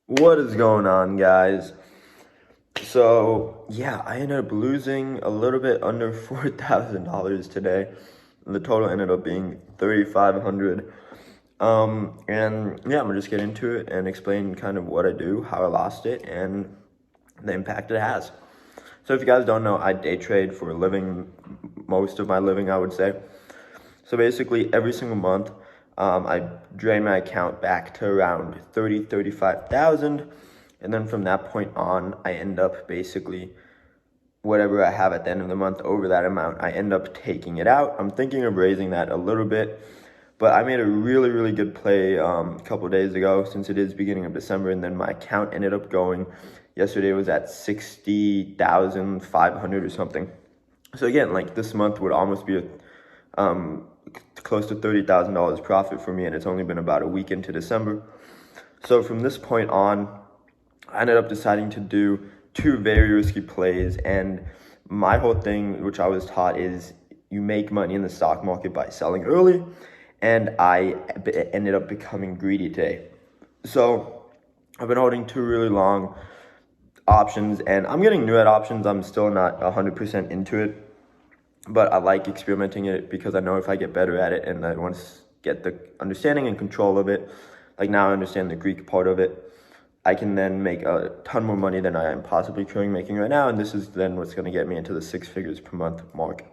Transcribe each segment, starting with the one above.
What is going on, guys? So, yeah, I ended up losing a little bit under $4,000 today. The total ended up being 3,500. And yeah, I'm gonna just get into it and explain kind of what I do, how I lost it, and the impact it has. So, if you guys don't know, I day trade for a living, most of my living, I would say. So basically, every single month, I drain my account back to around 35,000. And then from that point on, I end up basically whatever I have at the end of the month over that amount, I end up taking it out. I'm thinking of raising that a little bit, but I made a really, really good play a couple days ago since it is beginning of December, and then my account ended up going. Yesterday was at 60,500 or something. So again, like this month would almost be close to $30,000 profit for me, and it's only been about a week into December. So from this point on, I ended up deciding to do two very risky plays, and my whole thing, which I was taught, is you make money in the stock market by selling early, and I ended up becoming greedy today. So I've been holding two really long options, and I'm getting new at options. I'm still not 100% into it, but I like experimenting it because I know if I get better at it and I want to get the understanding and control of it, like now I understand the Greek part of it, I can then make a ton more money than I am possibly currently making right now, and this is then what's going to get me into the 6 figures per month mark.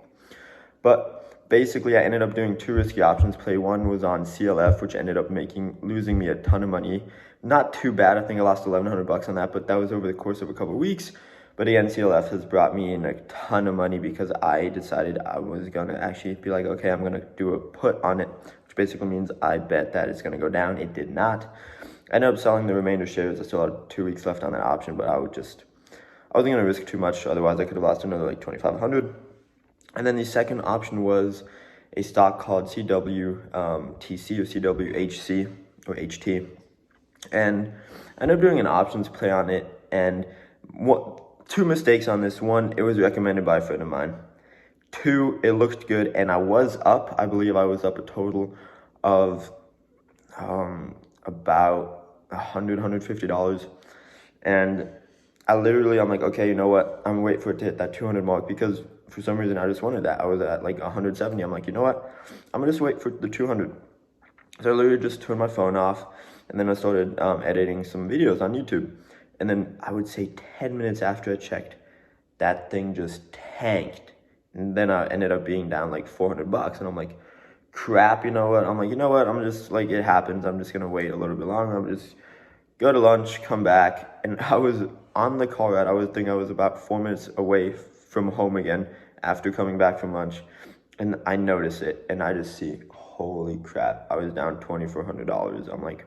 But basically, I ended up doing two risky options. Play one was on CLF, which ended up losing me a ton of money. Not too bad. I think I lost $1,100 on that, but that was over the course of a couple of weeks. But again, CLF has brought me in a ton of money because I decided I was gonna actually be like, okay, I'm gonna do a put on it, which basically means I bet that it's gonna go down. It did not. I ended up selling the remainder shares. I still had 2 weeks left on that option, but I wasn't gonna risk too much. Otherwise, I could have lost another like 2,500. And then the second option was a stock called CWTC or CWHC or HT. And I ended up doing an options play on it. And two mistakes on this. One, it was recommended by a friend of mine. Two, it looked good. And I was up, I believe I was up a total of about $150. And I'm like, okay, you know what? I'm gonna wait for it to hit that 200 mark because for some reason I just wanted that. I was at like 170. I'm like, you know what? I'm gonna just wait for the 200. So I literally just turned my phone off, and then I started editing some videos on YouTube. And then I would say 10 minutes after I checked, that thing just tanked. And then I ended up being down like $400. And I'm like, crap, you know what? I'm like, you know what? I'm just like, it happens. I'm just gonna wait a little bit longer. I'm just go to lunch, come back, and I was on the car ride. I was about 4 minutes away from home again after coming back from lunch, and I notice it, and I just see, holy crap, I was down $2,400. I'm like,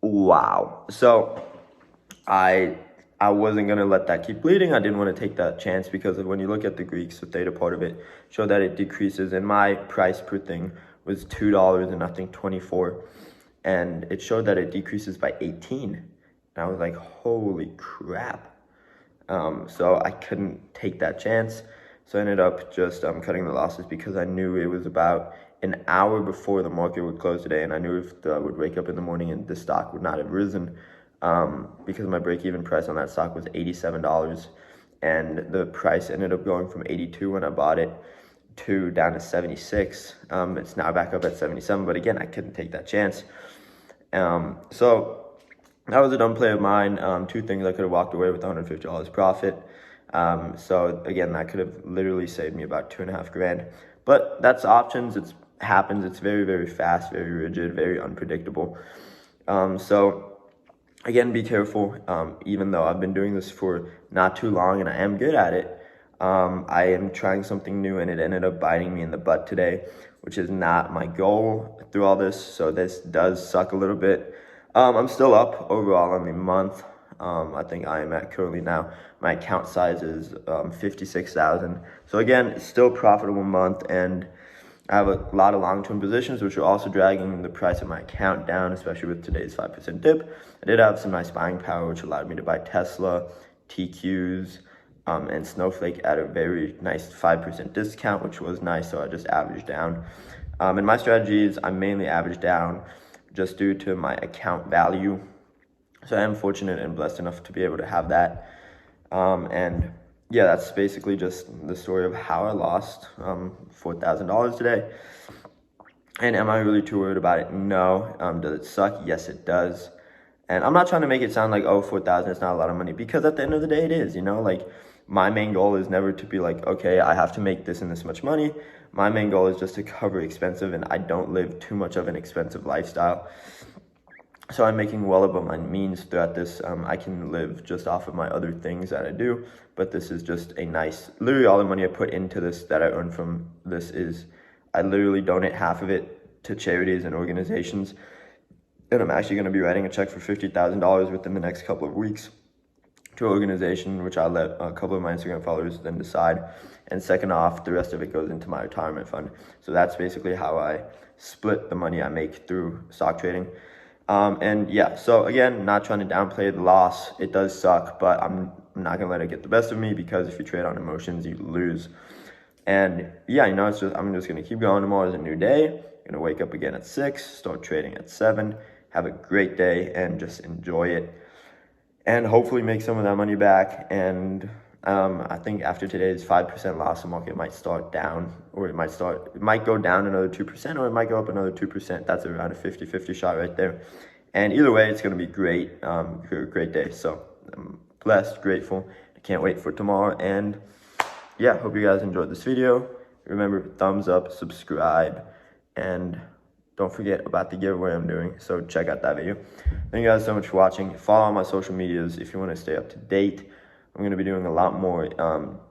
wow. So I wasn't gonna let that keep bleeding. I didn't want to take that chance because when you look at the Greeks, the theta part of it showed that it decreases, and my price per thing was $2 and I think 24, and it showed that it decreases by 18. And I was like, holy crap. So I couldn't take that chance. So I ended up just cutting the losses because I knew it was about an hour before the market would close today, and I knew if I would wake up in the morning and the stock would not have risen, because my break-even price on that stock was $87, and the price ended up going from 82 when I bought it to down to 76. It's now back up at 77, but again, I couldn't take that chance. So that was a dumb play of mine. Two things: I could have walked away with $150 profit. So again, that could have literally saved me about 2.5 grand. But that's options. It happens. It's very, very fast, very rigid, very unpredictable. So again, be careful. Even though I've been doing this for not too long and I am good at it, I am trying something new, and it ended up biting me in the butt today, which is not my goal through all this. So this does suck a little bit. I'm still up overall on the month. I think I am at currently now, my account size is 56,000. So again, it's still a profitable month, and I have a lot of long-term positions, which are also dragging the price of my account down, especially with today's 5% dip. I did have some nice buying power, which allowed me to buy Tesla, TQs, and Snowflake at a very nice 5% discount, which was nice, so I just averaged down. And my strategy is I mainly average down just due to my account value. So I am fortunate and blessed enough to be able to have that. And yeah, that's basically just the story of how I lost $4,000 today. And am I really too worried about it? No. Does it suck? Yes, it does. And I'm not trying to make it sound like, oh, 4,000 is not a lot of money, because at the end of the day, it is, like my main goal is never to be like, okay, I have to make this and this much money. My main goal is just to cover expensive, and I don't live too much of an expensive lifestyle. So I'm making well above my means throughout this. I can live just off of my other things that I do, but this is just a nice, literally all the money I put into this that I earn from this is, I literally donate half of it to charities and organizations. And I'm actually going to be writing a check for $50,000 within the next couple of weeks to an organization, which I'll let a couple of my Instagram followers then decide. And second off, the rest of it goes into my retirement fund. So that's basically how I split the money I make through stock trading. And yeah, so again, not trying to downplay the loss. It does suck, but I'm not gonna let it get the best of me, because if you trade on emotions, you lose. And yeah, I'm just gonna keep going. Tomorrow is a new day. I'm gonna wake up again at 6, start trading at 7. Have a great day and just enjoy it, and hopefully make some of that money back. And I think after today's 5% loss, the market might start down, or it might go down another 2%, or it might go up another 2%. That's around a 50-50 shot right there. And either way, it's going to be great, great day. So I'm blessed, grateful. I can't wait for tomorrow. And yeah, hope you guys enjoyed this video. Remember, thumbs up, subscribe, and don't forget about the giveaway I'm doing, so check out that video. Thank you guys so much for watching. Follow on my social medias if you want to stay up to date. I'm going to be doing a lot more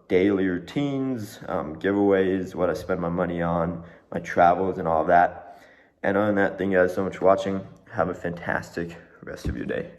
daily routines, giveaways, what I spend my money on, my travels, and all of that. And other than that, thank you guys so much for watching. Have a fantastic rest of your day.